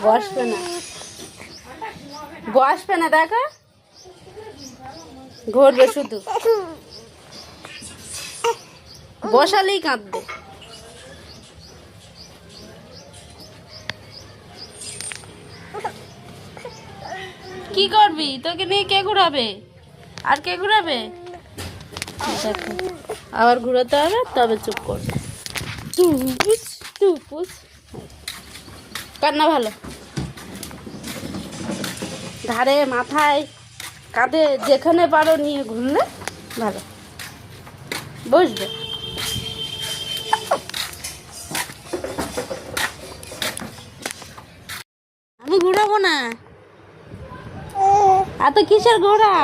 বসবে না, বসবে না, দেখো ঘুরবে শুধু, বসালেই কাঁদবে। কি করবি? তোকে নিয়ে কে ঘুরাবে? আর কে ঘুরাবে? দেখো আবার ঘুরাতে হবে, তবে চুপ করবে। কান্না ভালো, ঘাড়ে মাথায় কাঁধে যেখানে পারো নিয়ে ঘুরলে ভালো, বসবে। আমি ঘুরাবো না। এত কিসের ঘোড়া?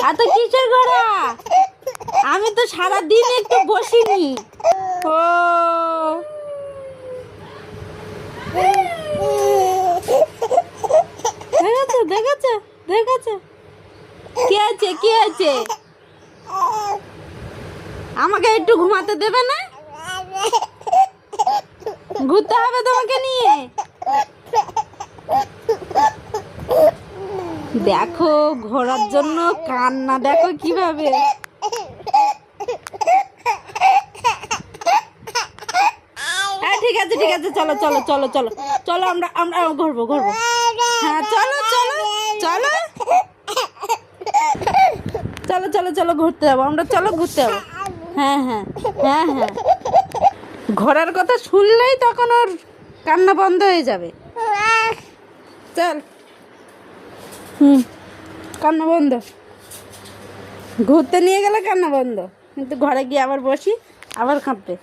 এত কিসের ঘোড়া? আমি তো সারাদিন একটু বসিনি। ও দেখেছো দেখেছো দেখেছো, কি আছে কি আছে? আমাকে একটু ঘুমাতে দেবে না? ঘুরতে হবে তোমাকে নিয়ে। দেখো ঘোরার জন্য কান্না, দেখো কিভাবে। ঠিক আছে ঠিক আছে, চলো চলো চলো চলো চলো, আমরা আমরা ঘুরবো ঘুরবো। হ্যাঁ চলো চলো চলো চলো চলো চলো ঘুরতে যাবো আমরা, চলো ঘুরতে যাবো। হ্যাঁ হ্যাঁ হ্যাঁ হ্যাঁ, ঘোরার কথা শুনলেই তখন ওর কান্না বন্ধ হয়ে যাবে। চল, কান্না বন্ধ। ঘুরতে নিয়ে গেলে কান্না বন্ধ, কিন্তু ঘরে গিয়ে আবার বসি আবার কাঁদবে।